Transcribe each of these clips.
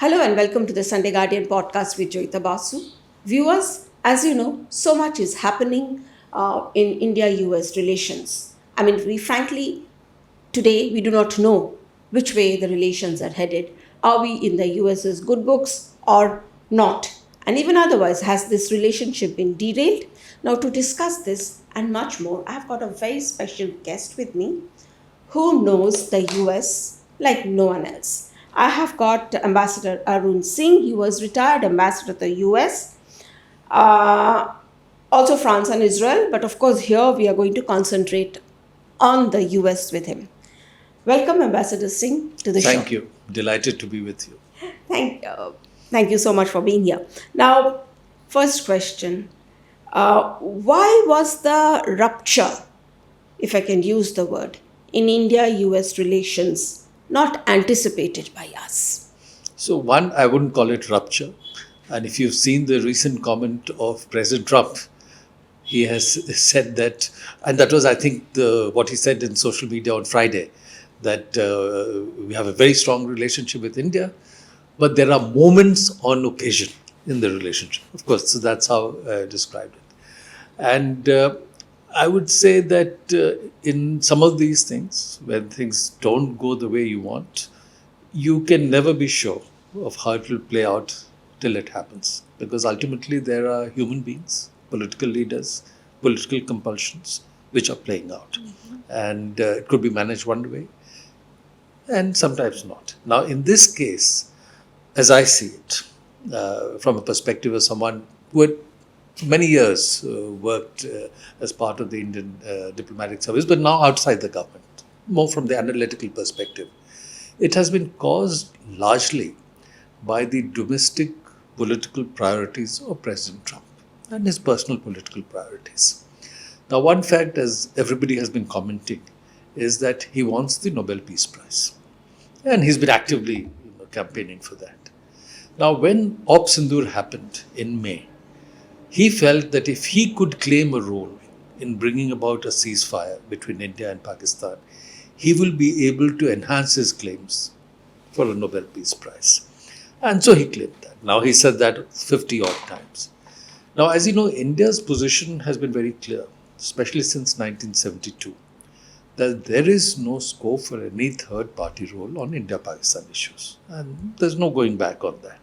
Hello and welcome to the Sunday Guardian podcast with Joyeeta Basu. Viewers, as you know, so much is happening in India-US relations. We frankly, today we do not know which way the relations are headed. Are we in the US's good books or not? And even otherwise, has this relationship been derailed? Now, to discuss this and much more, I've got a very special guest with me who knows the US like no one else. I have got Ambassador Arun Singh. He was retired ambassador to the US, uh, also France and Israel. But of course, here we are going to concentrate on the US with him. Welcome, Ambassador Singh, to the show. Thank you. Delighted to be with you. Thank, uh, Thank you so much for being here. Now, first question. Why was the rupture, if I can use the word, in India US relations not anticipated by us? So, one, I wouldn't call it rupture. And if you've seen the recent comment of President Trump, he has said that, and that was, I think, what he said in social media on Friday, that we have a very strong relationship with India, but there are moments on occasion in the relationship. Of course, so that's how I described it. And I would say that in some of these things, when things don't go the way you want, you can never be sure of how it will play out till it happens. Because ultimately there are human beings, political leaders, political compulsions, which are playing out. And it could be managed one way and sometimes not. Now, in this case, as I see it, from a perspective of someone who had many years worked as part of the Indian diplomatic service, but now outside the government, more from the analytical perspective. It has been caused largely by the domestic political priorities of President Trump and his personal political priorities. Now, one fact, as everybody has been commenting, is that he wants the Nobel Peace Prize. And he's been actively campaigning for that. Now, when Op Sindoor happened in May, he felt that if he could claim a role in bringing about a ceasefire between India and Pakistan, he will be able to enhance his claims for a Nobel Peace Prize. And so he claimed that. Now, he said that 50 odd times. Now, as you know, India's position has been very clear, especially since 1972, that there is no scope for any third party role on India-Pakistan issues. And there's no going back on that.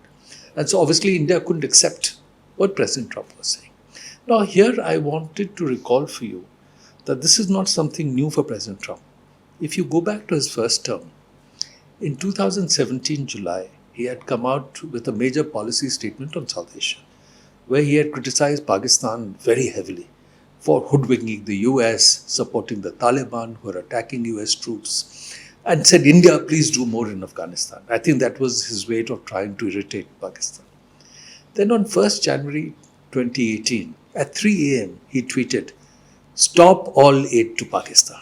And so obviously India couldn't accept what President Trump was saying. Now, here I wanted to recall for you that this is not something new for President Trump. If you go back to his first term, in 2017 July, he had come out with a major policy statement on South Asia, where he had criticized Pakistan very heavily for hoodwinking the US, supporting the Taliban who are attacking US troops, and said, India, please do more in Afghanistan. I think that was his way of trying to irritate Pakistan. Then on 1st January 2018, at 3 a.m., he tweeted, stop all aid to Pakistan.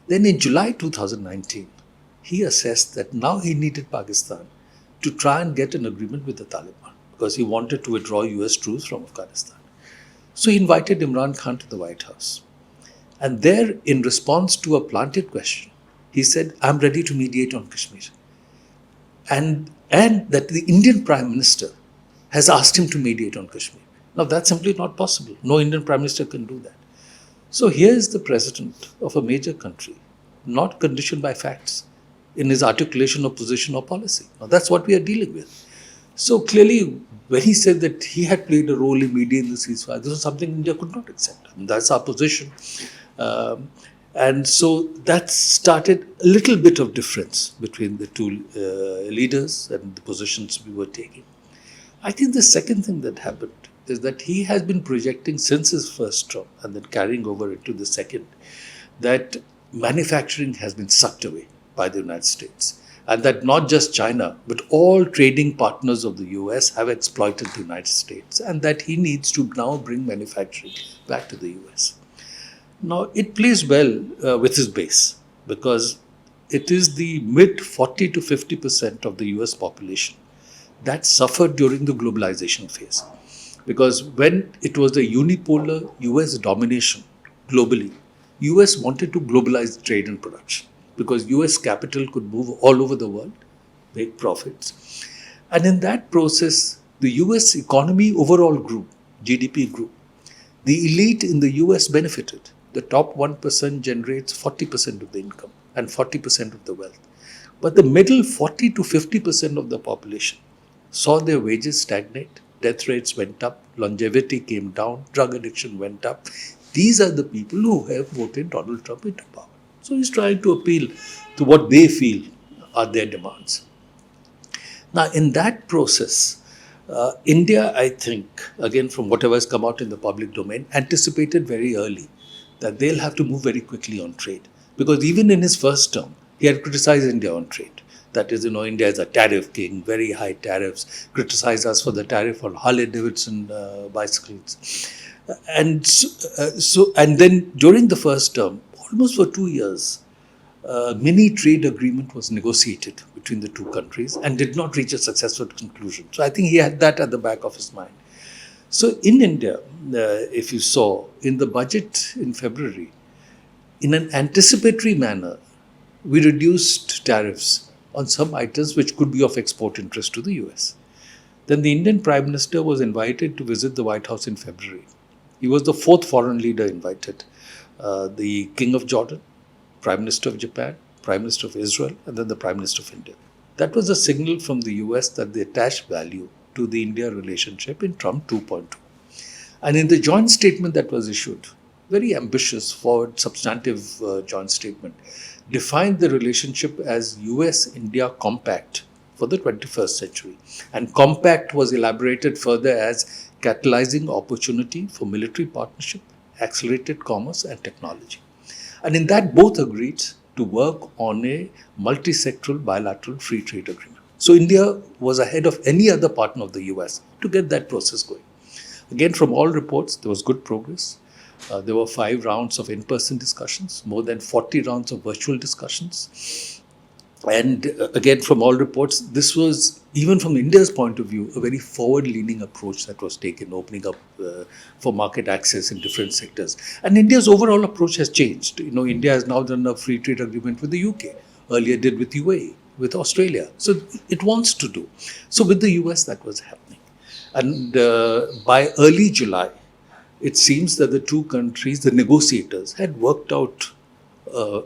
Then in July 2019, he assessed that now he needed Pakistan to try and get an agreement with the Taliban because he wanted to withdraw US troops from Afghanistan. So he invited Imran Khan to the White House. And there, in response to a planted question, he said, I'm ready to mediate on Kashmir. And that the Indian Prime Minister has asked him to mediate on Kashmir. Now, that's simply not possible. No Indian Prime Minister can do that. So here's the president of a major country, not conditioned by facts in his articulation of position or policy. Now, that's what we are dealing with. So clearly, when he said that he had played a role in mediating the ceasefire, this was something India could not accept. That's our position. And so that started a little bit of difference between the two leaders and the positions we were taking. I think the second thing that happened is that he has been projecting since his first term and then carrying over into the second, that manufacturing has been sucked away by the United States. And that not just China, but all trading partners of the US have exploited the United States, and that he needs to now bring manufacturing back to the US. Now, it plays well with his base because it is the mid 40 to 50% of the US population that suffered during the globalization phase. Because when it was a unipolar US domination globally, US wanted to globalize trade and production because US capital could move all over the world make profits. And in that process, the US economy overall grew, GDP grew. The elite in the US benefited. The top 1% generates 40% of the income and 40% of the wealth. But the middle 40 to 50% of the population saw their wages stagnate, death rates went up, longevity came down, drug addiction went up. These are the people who have voted Donald Trump into power. So he's trying to appeal to what they feel are their demands. Now, in that process, India, I think, again, from whatever has come out in the public domain, anticipated very early that they'll have to move very quickly on trade. Because even in his first term, he had criticized India on trade. That is, India is a tariff king, very high tariffs, criticized us for the tariff on Harley Davidson bicycles. And then during the first term, almost for 2 years, mini trade agreement was negotiated between the two countries and did not reach a successful conclusion. So I think he had that at the back of his mind. So in India, if you saw in the budget in February, in an anticipatory manner, we reduced tariffs on some items which could be of export interest to the US. Then the Indian Prime Minister was invited to visit the White House in February. He was the fourth foreign leader invited. The King of Jordan, Prime Minister of Japan, Prime Minister of Israel, and then the Prime Minister of India. That was a signal from the US that they attached value to the India relationship in Trump 2.2. And in the joint statement that was issued, very ambitious, forward, substantive joint statement, defined the relationship as US-India compact for the 21st century. And compact was elaborated further as catalyzing opportunity for military partnership, accelerated commerce and technology. And in that, both agreed to work on a multi-sectoral bilateral free trade agreement. So India was ahead of any other partner of the US to get that process going. Again, from all reports, there was good progress. There were 5 rounds of in-person discussions, more than 40 rounds of virtual discussions. And again, from all reports, this was, even from India's point of view, a very forward-leaning approach that was taken, opening up for market access in different sectors. And India's overall approach has changed. India has now done a free trade agreement with the UK, earlier did with UAE, with Australia. So it wants to do. So with the US, that was happening. And by early July, it seems that the two countries, the negotiators, had worked out a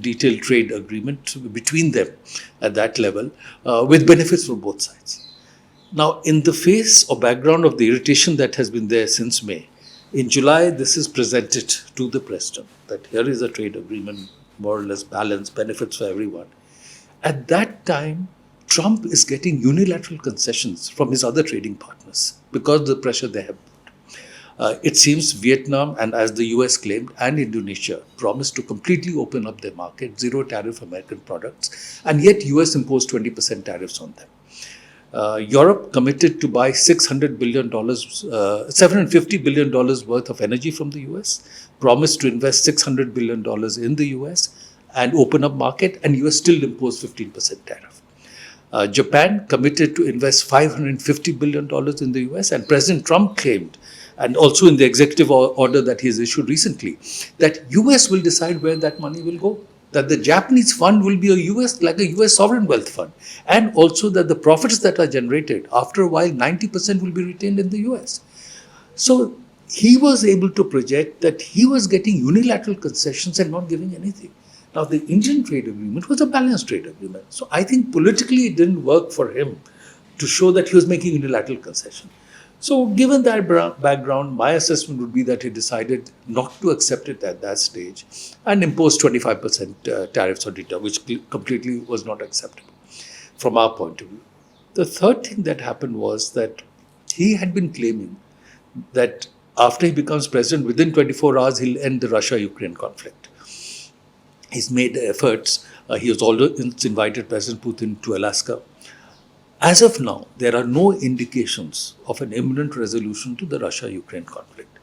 detailed trade agreement between them at that level with benefits for both sides. Now, in the face or background of the irritation that has been there since May, in July, this is presented to the president that here is a trade agreement, more or less balanced, benefits for everyone. At that time, Trump is getting unilateral concessions from his other trading partners because of the pressure they have. It seems Vietnam, and as the US claimed, and Indonesia promised to completely open up their market, zero tariff American products, and yet US imposed 20% tariffs on them. Europe committed to buy $600 billion, $750 billion worth of energy from the US, promised to invest $600 billion in the US and open up market, and US still imposed 15% tariff. Japan committed to invest $550 billion in the US, and President Trump claimed, and also in the executive order that he has issued recently, that US will decide where that money will go. That the Japanese fund will be like a US sovereign wealth fund. And also that the profits that are generated, after a while, 90% will be retained in the US. So he was able to project that he was getting unilateral concessions and not giving anything. Now, the Indian trade agreement was a balanced trade agreement. So I think politically it didn't work for him to show that he was making unilateral concession. So given that background, my assessment would be that he decided not to accept it at that stage and imposed 25% tariffs on India, which completely was not acceptable from our point of view. The third thing that happened was that he had been claiming that after he becomes president, within 24 hours, he'll end the Russia-Ukraine conflict. He's made efforts. He has also invited President Putin to Alaska. As of now, there are no indications of an imminent resolution to the Russia-Ukraine conflict.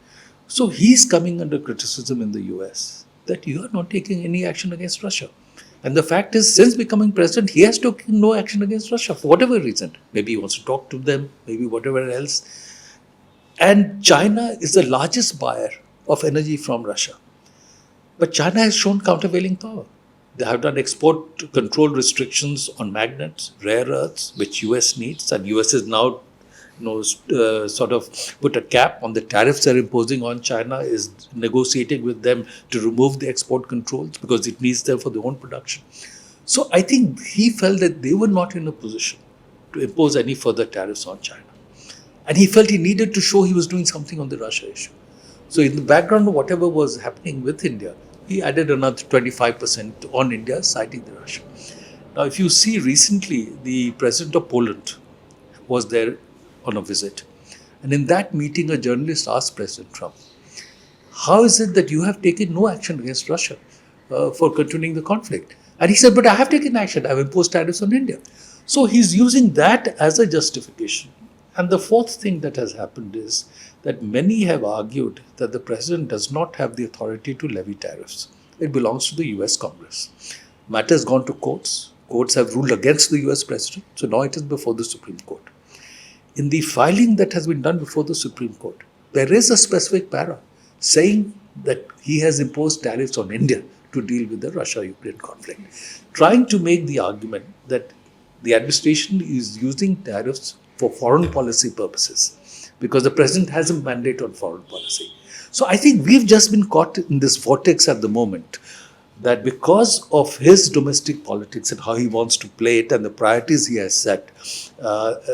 So he's coming under criticism in the US that you are not taking any action against Russia. And the fact is, since becoming president, he has taken no action against Russia for whatever reason. Maybe he wants to talk to them, maybe whatever else. And China is the largest buyer of energy from Russia. But China has shown countervailing power. They have done export control restrictions on magnets, rare earths, which US needs, and US is now, sort of put a cap on the tariffs they're imposing on China, is negotiating with them to remove the export controls because it needs them for their own production. So I think he felt that they were not in a position to impose any further tariffs on China. And he felt he needed to show he was doing something on the Russia issue. So in the background of whatever was happening with India, he added another 25% on India, citing the Russia. Now, if you see recently, the president of Poland was there on a visit. And in that meeting, a journalist asked President Trump, how is it that you have taken no action against Russia for continuing the conflict? And he said, but I have taken action. I've imposed tariffs on India. So he's using that as a justification. And the fourth thing that has happened is that many have argued that the president does not have the authority to levy tariffs. It belongs to the US Congress. Matter has gone to courts. Courts have ruled against the US president. So now it is before the Supreme Court. In the filing that has been done before the Supreme Court, there is a specific para saying that he has imposed tariffs on India to deal with the Russia-Ukraine conflict, trying to make the argument that the administration is using tariffs for foreign policy purposes because the president has a mandate on foreign policy. So I think we've just been caught in this vortex at the moment that because of his domestic politics and how he wants to play it and the priorities he has set,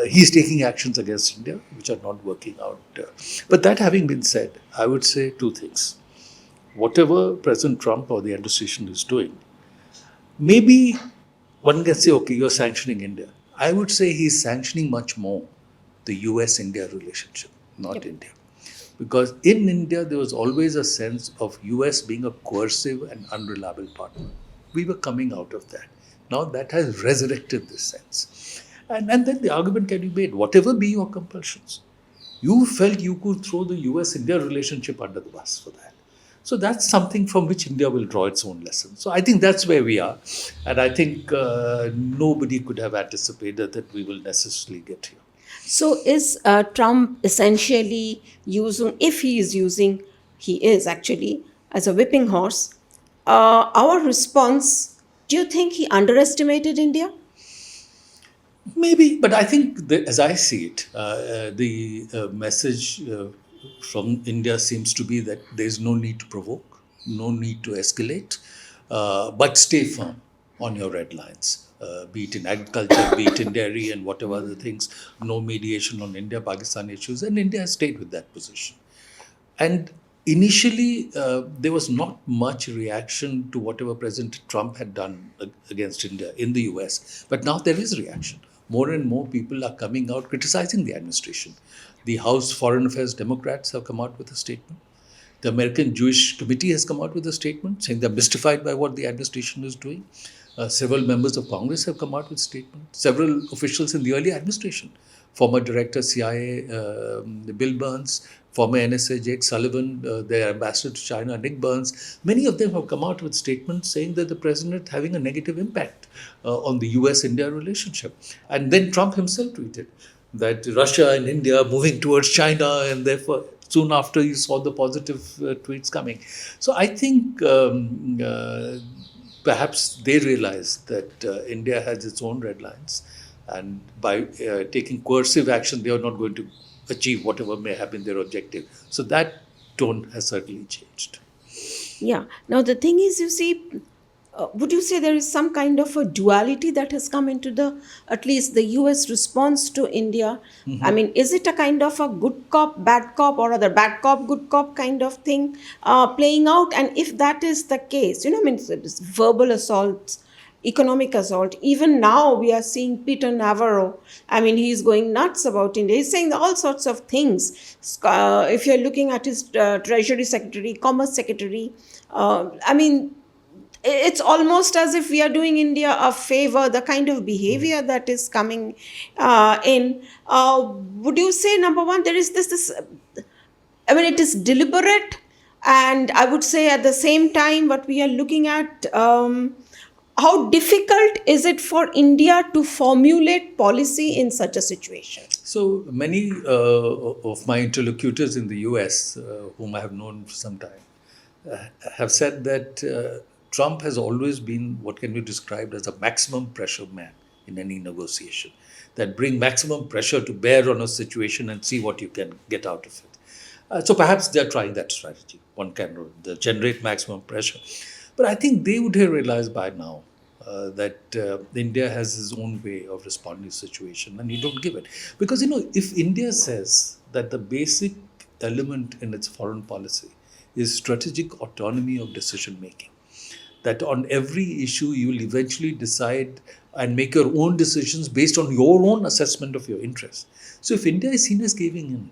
he's taking actions against India which are not working out. But that having been said, I would say two things. Whatever President Trump or the administration is doing, maybe one can say, okay, you're sanctioning India. I would say he's sanctioning much more the US-India relationship, not Yep. India. Because in India, there was always a sense of US being a coercive and unreliable partner. We were coming out of that. Now that has resurrected this sense. And then the argument can be made, whatever be your compulsions, you felt you could throw the US-India relationship under the bus for that. So that's something from which India will draw its own lesson. So I think that's where we are. And I think nobody could have anticipated that we will necessarily get here. So is Trump essentially using, if he is using, he is actually, as a whipping horse, our response, do you think he underestimated India? Maybe, but I think as I see it, the message from India seems to be that there is no need to provoke, no need to escalate, but stay firm on your red lines, be it in agriculture, be it in dairy, and whatever other things, no mediation on India Pakistan issues. And India has stayed with that position. And initially, there was not much reaction to whatever President Trump had done against India in the US. But now there is reaction. More and more people are coming out criticizing the administration. The House Foreign Affairs Democrats have come out with a statement. The American Jewish Committee has come out with a statement saying they're mystified by what the administration is doing. Several members of Congress have come out with statements. Several officials in the early administration, former Director CIA Bill Burns, former NSA Jake Sullivan, their ambassador to China Nick Burns, many of them have come out with statements saying that the president is having a negative impact on the US-India relationship. And then Trump himself tweeted that Russia and India are moving towards China, and therefore soon after you saw the positive tweets coming. So I think perhaps they realize that India has its own red lines, and by taking coercive action, they are not going to achieve whatever may have been their objective. So that tone has certainly changed. Yeah. Now, the thing is, you see, would you say there is some kind of a duality that has come into the, at least the US response to India? I mean, is it a kind of a good cop, bad cop, or other bad cop, good cop kind of thing playing out? And if that is the case, I mean, it's verbal assaults, economic assault. Even now, we are seeing Peter Navarro. I mean, he's going nuts about India. He's saying all sorts of things. If you're looking at his Treasury Secretary, Commerce Secretary, I mean, it's almost as if we are doing India a favor, the kind of behavior that is coming in. Would you say, number one, there is this, I mean, it is deliberate, and I would say at the same time, what we are looking at, how difficult is it for India to formulate policy in such a situation? So many of my interlocutors in the US, whom I have known for some time, have said that Trump has always been what can be described as a maximum pressure man in any negotiation, that bring maximum pressure to bear on a situation and see what you can get out of it. So perhaps they're trying that strategy. One can generate maximum pressure. But I think they would have realized by now that India has its own way of responding to the situation, and you don't give it. Because, if India says that the basic element in its foreign policy is strategic autonomy of decision making, that on every issue you will eventually decide and make your own decisions based on your own assessment of your interests. So if India is seen as giving in,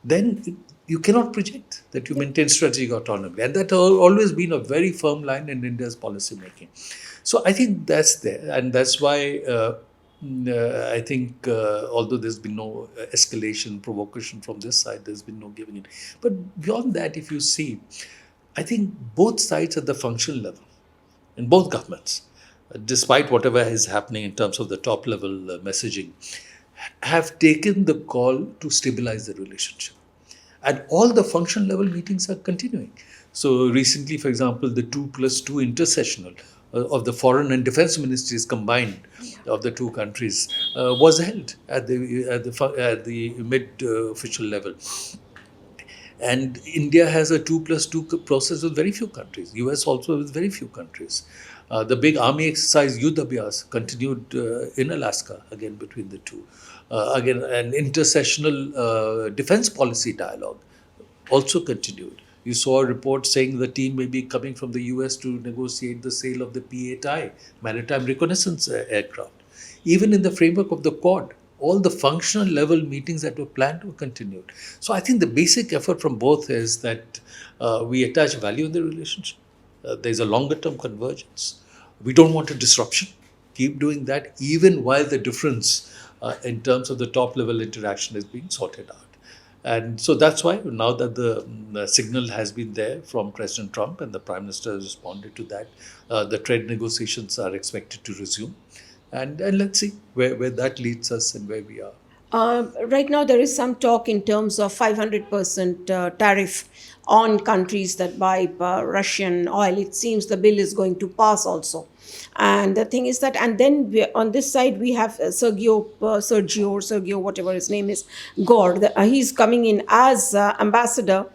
then you cannot project that you maintain strategic autonomy. And that has always been a very firm line in India's policy making. So I think that's there. And that's why I think although there's been no escalation, provocation from this side, there's been no giving in. But beyond that, if you see, I think both sides at the functional level, in both governments, despite whatever is happening in terms of the top level messaging, have taken the call to stabilize the relationship. And all the functional level meetings are continuing. So recently, for example, the 2+2 intersessional of the foreign and defense ministries combined of the two countries was held at the mid official level. And India has a 2+2 process with very few countries. US also with very few countries. The big army exercise Yudh Abhyas continued in Alaska, again between the two. Again, an intersessional defense policy dialogue also continued. You saw a report saying the team may be coming from the US to negotiate the sale of the P-8I, maritime reconnaissance aircraft. Even in the framework of the Quad, all the functional level meetings that were planned were continued. So I think the basic effort from both is that we attach value in the relationship. There's a longer term convergence. We don't want a disruption. Keep doing that even while the difference in terms of the top level interaction is being sorted out. And so that's why now that the signal has been there from President Trump and the Prime Minister has responded to that, the trade negotiations are expected to resume. And let's see where that leads us and where we are. Right now, there is some talk in terms of 500% tariff on countries that buy Russian oil. It seems the bill is going to pass also. And the thing is that, and then on this side, we have Sergio, whatever his name is, Gore. He's coming in as ambassador.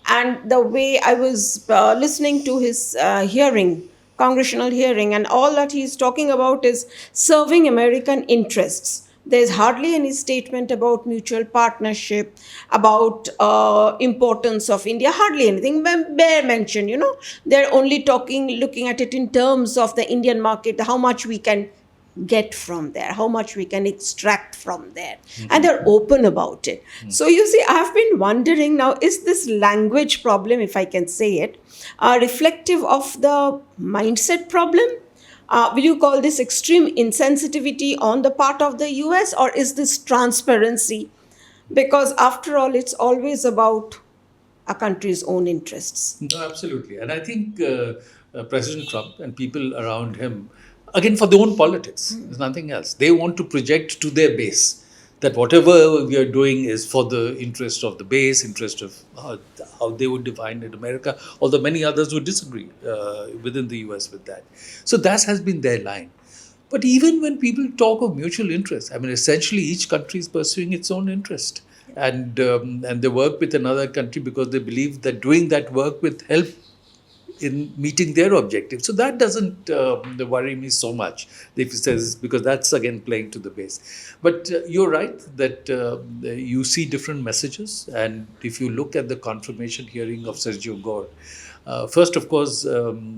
And the way I was listening to his congressional hearing, and all that he's talking about is serving American interests. There's hardly any statement about mutual partnership, about importance of India, hardly anything. Bare mention, they're only looking at it in terms of the Indian market, how much we can get from there, how much we can extract from there. And they're open about it. So you see, I've been wondering now, is this language problem, if I can say it, reflective of the mindset problem? Will you call this extreme insensitivity on the part of the US, or is this transparency? Because after all, it's always about a country's own interests. No, absolutely. And I think President Trump and people around him, again, for their own politics, there's nothing else. They want to project to their base that whatever we are doing is for the interest of the base, interest of how they would define it, America, although many others would disagree within the US with that. So that has been their line. But even when people talk of mutual interest, I mean, essentially each country is pursuing its own interest. And they work with another country because they believe that doing that work will help in meeting their objectives. So that doesn't worry me so much, if he says, because that's again playing to the base. But you're right that you see different messages. And if you look at the confirmation hearing of Sergio Gore, first, of course,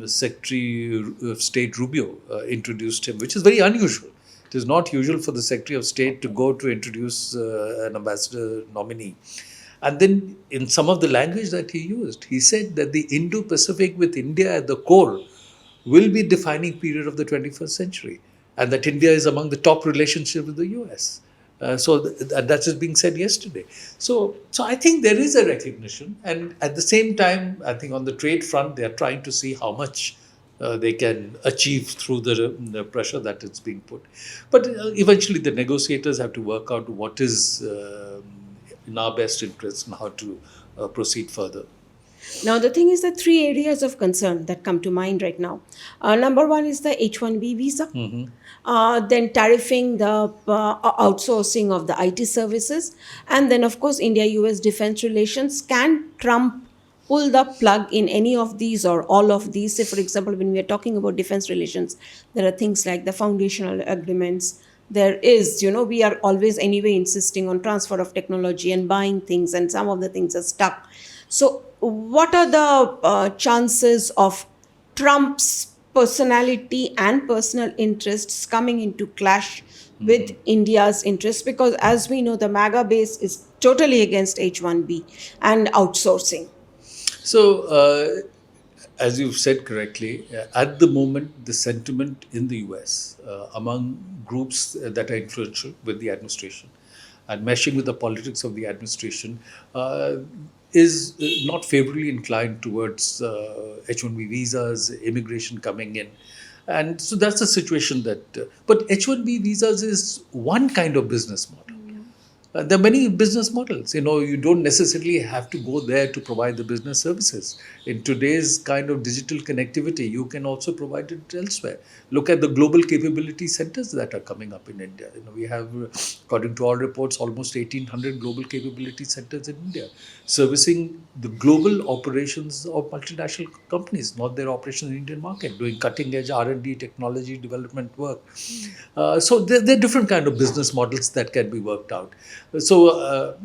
Secretary of State Rubio introduced him, which is very unusual. It is not usual for the Secretary of State to go to introduce an ambassador nominee. And then in some of the language that he used, he said that the Indo-Pacific with India at the core will be defining period of the 21st century, and that India is among the top relationships with the US. That is being said yesterday. So I think there is a recognition, and at the same time, I think on the trade front, they are trying to see how much they can achieve through the pressure that is being put. But eventually, the negotiators have to work out what is in our best interest and how to proceed further. Now, the thing is the three areas of concern that come to mind right now. Number one is the H-1B visa, then tariffing the outsourcing of the IT services, and then, of course, India US defense relations. Can Trump pull the plug in any of these or all of these? Say, for example, when we are talking about defense relations, there are things like the foundational agreements. There is, we are always anyway insisting on transfer of technology and buying things, and some of the things are stuck. So, what are the chances of Trump's personality and personal interests coming into clash with India's interests? Because, as we know, the MAGA base is totally against H-1B and outsourcing. So, as you've said correctly, at the moment, the sentiment in the US among groups that are influential with the administration and meshing with the politics of the administration is not favorably inclined towards H-1B visas, immigration coming in. And so that's the situation that. But H-1B visas is one kind of business model. There are many business models. You don't necessarily have to go there to provide the business services. In today's kind of digital connectivity, you can also provide it elsewhere. Look at the global capability centers that are coming up in India. We have, according to all reports, almost 1,800 global capability centers in India, servicing the global operations of multinational companies, not their operations in the Indian market, doing cutting edge R&D, technology development work. So there are different kind of business models that can be worked out. So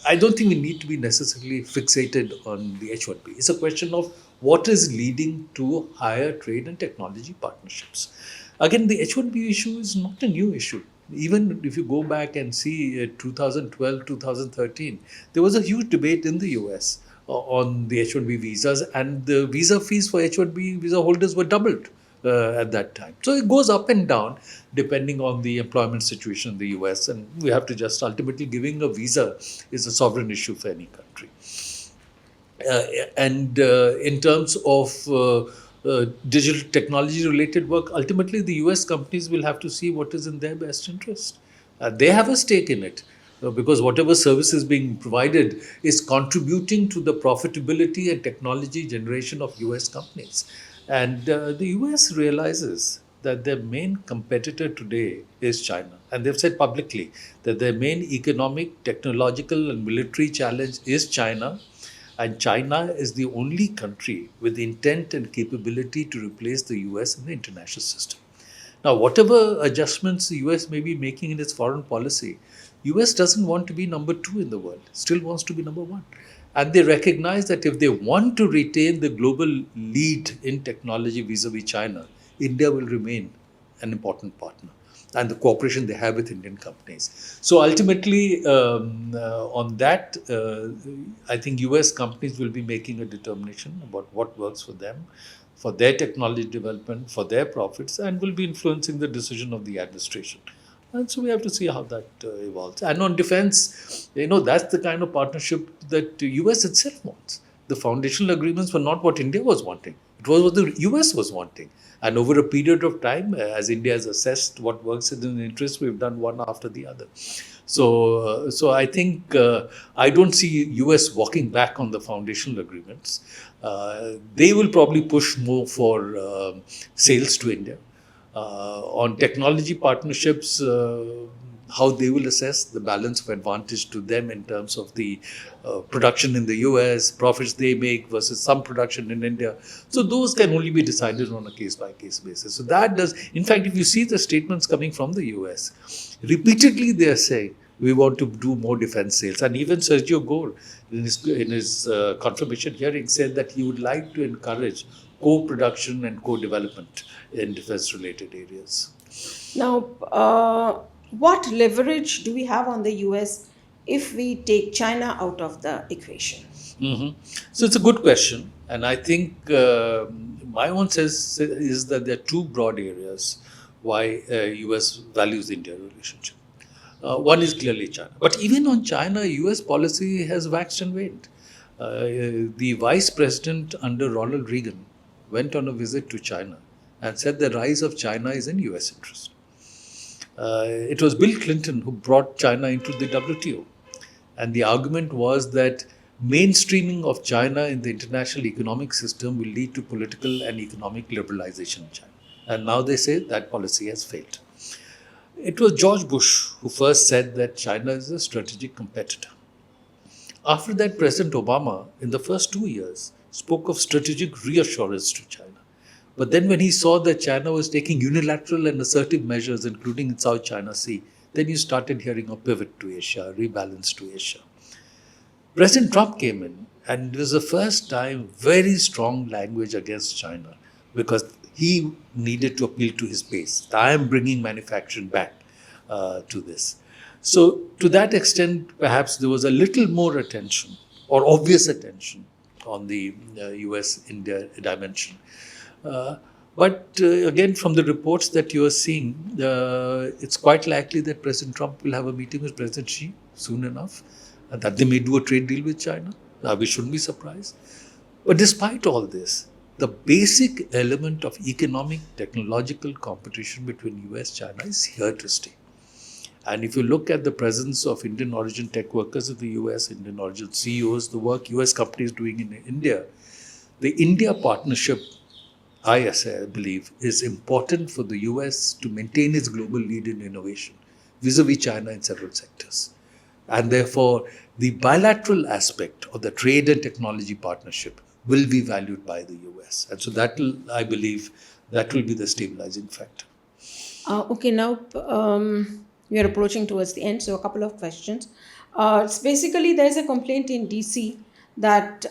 I don't think we need to be necessarily fixated on the H-1B. It's a question of what is leading to higher trade and technology partnerships. Again, the H-1B issue is not a new issue. Even if you go back and see 2012, 2013, there was a huge debate in the US on the H-1B visas, and the visa fees for H-1B visa holders were doubled at that time. So it goes up and down depending on the employment situation in the US, and we have to just ultimately giving a visa is a sovereign issue for any country. And in terms of digital technology related work, ultimately the US companies will have to see what is in their best interest. They have a stake in it. Because whatever service is being provided is contributing to the profitability and technology generation of US companies. And the US realizes that their main competitor today is China. And they've said publicly that their main economic, technological, and military challenge is China. And China is the only country with the intent and capability to replace the US in the international system. Now, whatever adjustments the US may be making in its foreign policy, US doesn't want to be number two in the world, still wants to be number one. And they recognize that if they want to retain the global lead in technology vis-a-vis China, India will remain an important partner and the cooperation they have with Indian companies. So ultimately, on that, I think US companies will be making a determination about what works for them, for their technology development, for their profits, and will be influencing the decision of the administration. And so we have to see how that evolves. And on defense, that's the kind of partnership that the US itself wants. The foundational agreements were not what India was wanting. It was what the US was wanting. And over a period of time, as India has assessed what works in its interest, we've done one after the other. So I think I don't see US walking back on the foundational agreements. They will probably push more for sales to India. On technology partnerships, how they will assess the balance of advantage to them in terms of the production in the US, profits they make versus some production in India. So those can only be decided on a case-by-case basis. So that does, in fact, if you see the statements coming from the US, repeatedly they are saying, we want to do more defense sales. And even Sergio Gore, in his confirmation hearing, said that he would like to encourage co-production and co-development in defense-related areas. Now, what leverage do we have on the US if we take China out of the equation? So it's a good question, and I think my own sense is that there are two broad areas why US values India relationship. One is clearly China, but even on China, US policy has waxed and waned. The vice president under Ronald Reagan went on a visit to China and said the rise of China is in US interest. It was Bill Clinton who brought China into the WTO. And the argument was that mainstreaming of China in the international economic system will lead to political and economic liberalization in China. And now they say that policy has failed. It was George Bush who first said that China is a strategic competitor. After that, President Obama, in the first 2 years, spoke of strategic reassurance to China. But then, when he saw that China was taking unilateral and assertive measures, including in South China Sea, then you started hearing a pivot to Asia, rebalance to Asia. President Trump came in, and it was the first time very strong language against China because he needed to appeal to his base. I am bringing manufacturing back to this. So, to that extent, perhaps there was a little more attention or obvious attention on the US India dimension. But again, from the reports that you are seeing, it's quite likely that President Trump will have a meeting with President Xi soon enough, and that they may do a trade deal with China. We shouldn't be surprised. But despite all this, the basic element of economic, technological competition between US and China is here to stay. And if you look at the presence of Indian origin tech workers in the US, Indian origin CEOs, the work US companies doing in India, the India partnership, I believe, is important for the US to maintain its global lead in innovation vis-a-vis China in several sectors. And therefore, the bilateral aspect of the trade and technology partnership will be valued by the US. And so that will, I believe, that will be the stabilizing factor. Okay, now we are approaching towards the end, so a couple of questions. It's basically, there's a complaint in DC that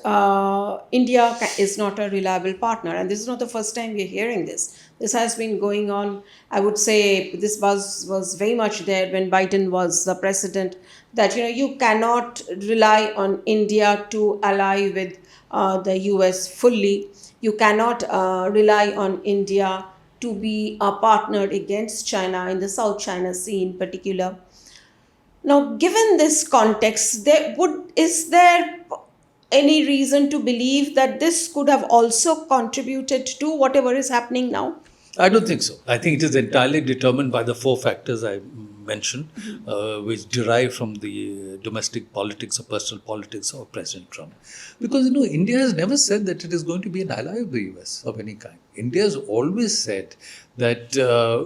India is not a reliable partner, and this is not the first time we're hearing this. This has been going on. I would say this buzz was very much there when Biden was the president, that you cannot rely on India to ally with the US fully. You cannot rely on India to be a partner against China in the South China Sea in particular. Now, given this context, is there any reason to believe that this could have also contributed to whatever is happening now? I don't think so. I think it is entirely determined by the four factors I mentioned, which derive from the domestic politics or personal politics of President Trump. Because, India has never said that it is going to be an ally of the US of any kind. India has always said that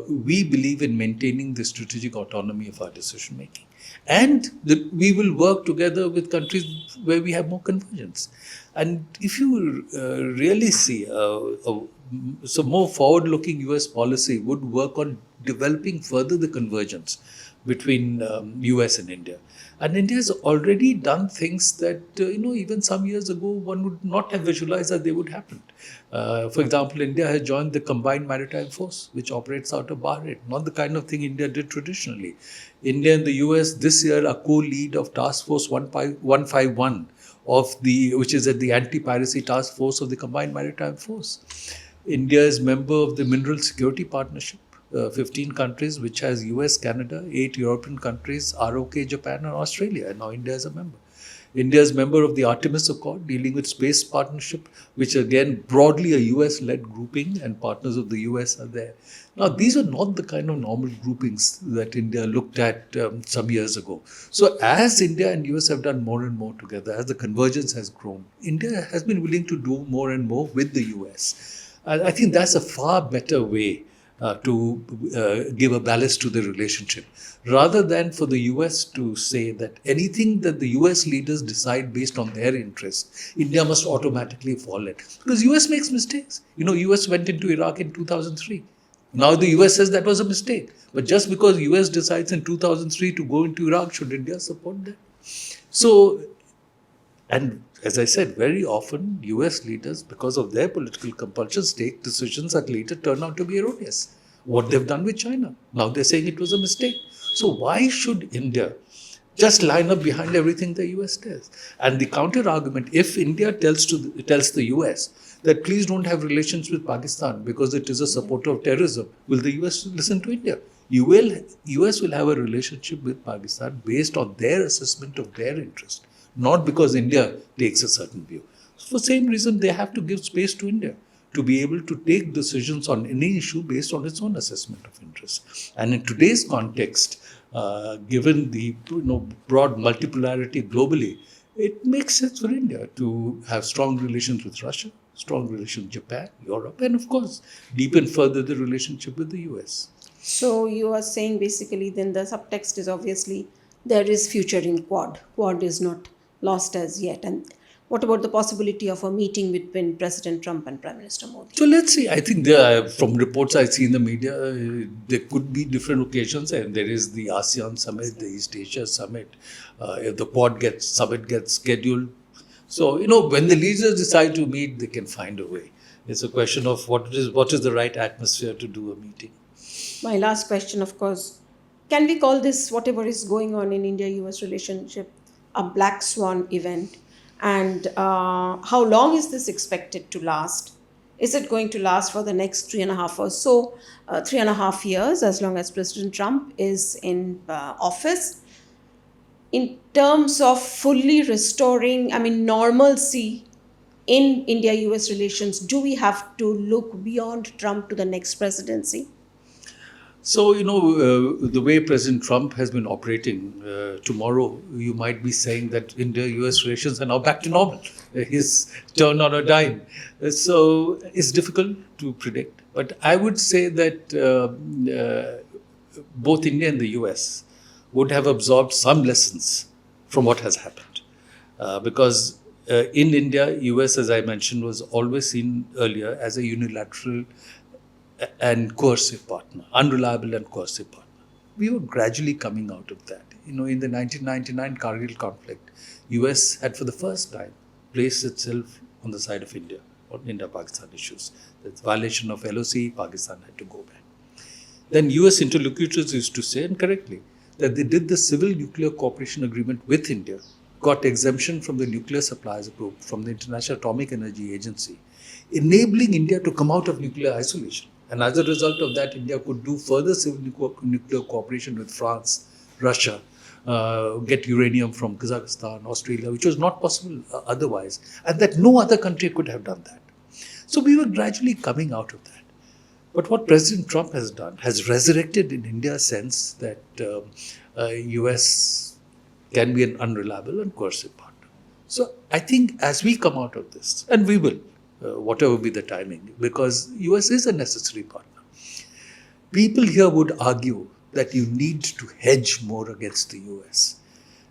we believe in maintaining the strategic autonomy of our decision making. And that we will work together with countries where we have more convergence. And if you really see so more forward-looking US policy would work on developing further the convergence between US and India. And India has already done things that, even some years ago, one would not have visualized that they would happen. For example, India has joined the Combined Maritime Force, which operates out of Bahrain, not the kind of thing India did traditionally. India and the US this year are co-lead of Task Force 151, which is at the Anti-Piracy Task Force of the Combined Maritime Force. India is member of the Mineral Security Partnership, 15 countries, which has US, Canada, 8 European countries, ROK, Japan, and Australia. And now India is a member. India is member of the Artemis Accord, dealing with space partnership, which again, broadly a US-led grouping, and partners of the US are there. Now, these are not the kind of normal groupings that India looked at some years ago. So, as India and US have done more and more together, as the convergence has grown, India has been willing to do more and more with the US. And I think that's a far better way to give a ballast to the relationship, rather than for the US to say that anything that the US leaders decide based on their interests, India must automatically follow it. Because US makes mistakes. US went into Iraq in 2003. Now the US says that was a mistake. But just because US decides in 2003 to go into Iraq, should India support that? So, and as I said, very often US leaders, because of their political compulsions, take decisions that later turn out to be erroneous. What they've done with China. Now they're saying it was a mistake. So why should India just line up behind everything the US does? And the counter argument, if India tells the US that please don't have relations with Pakistan because it is a supporter of terrorism, will the US listen to India? US will have a relationship with Pakistan based on their assessment of their interest, not because India takes a certain view. For the same reason, they have to give space to India to be able to take decisions on any issue based on its own assessment of interest. And in today's context, given the broad multipolarity globally, It makes sense for India to have strong relations with Russia, strong relations with Japan, Europe, and of course, deepen further the relationship with the US. So you are saying basically then the subtext is obviously there is future in Quad. Quad is not lost as yet. And what about the possibility of a meeting between President Trump and Prime Minister Modi? So let's see. I think there, from reports I see in the media, there could be different occasions, and there is the ASEAN summit, the East Asia summit. If the summit gets scheduled, so when the leaders decide to meet, they can find a way. It's a question of what is the right atmosphere to do a meeting. My last question, of course, can we call this whatever is going on in India-US relationship a black swan event? And how long is this expected to last? Is it going to last for the next 3.5 or so, 3.5 years, as long as President Trump is in office? In terms of fully restoring, normalcy in India-US relations, do we have to look beyond Trump to the next presidency? So, the way President Trump has been operating, tomorrow you might be saying that India-US relations are now back to normal. His turn on a dime. So, it's difficult to predict. But I would say that both India and the US would have absorbed some lessons from what has happened. Because in India, US, as I mentioned, was always seen earlier as a unilateral and coercive partner, unreliable and coercive partner. We were gradually coming out of that. In the 1999 Kargil conflict, US had for the first time placed itself on the side of India on India-Pakistan issues. The violation of LOC, Pakistan had to go back. Then US interlocutors used to say, and correctly, that they did the civil nuclear cooperation agreement with India, got exemption from the nuclear suppliers group, from the International Atomic Energy Agency, enabling India to come out of nuclear isolation. And as a result of that, India could do further civil nuclear cooperation with France, Russia, get uranium from Kazakhstan, Australia, which was not possible otherwise, and that no other country could have done that. So we were gradually coming out of that. But what President Trump has done has resurrected in India's sense that US can be an unreliable and coercive partner. So I think as we come out of this, and we will, whatever be the timing, because US is a necessary partner. People here would argue that you need to hedge more against the US.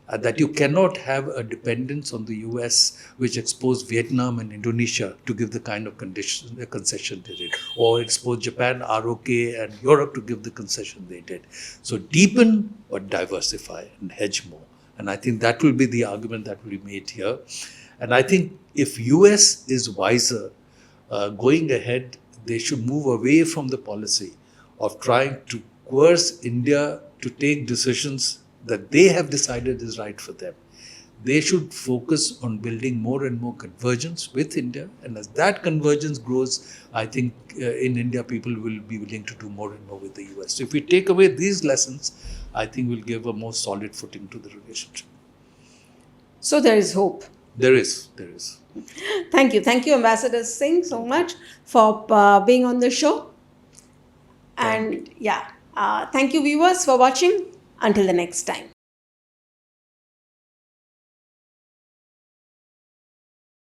That you cannot have a dependence on the US which exposed Vietnam and Indonesia to give the kind of concession they did, or exposed Japan, ROK, and Europe to give the concession they did. So deepen but diversify and hedge more. And I think that will be the argument that will be made here. And I think if US is wiser, going ahead, they should move away from the policy of trying to coerce India to take decisions that they have decided is right for them. They should focus on building more and more convergence with India. And as that convergence grows, I think in India, people will be willing to do more and more with the US. So if we take away these lessons, I think we'll give a more solid footing to the relationship. So there is hope. There is. Thank you. Thank you, Ambassador Singh, so much for being on the show. And thank you, viewers, for watching. Until the next time.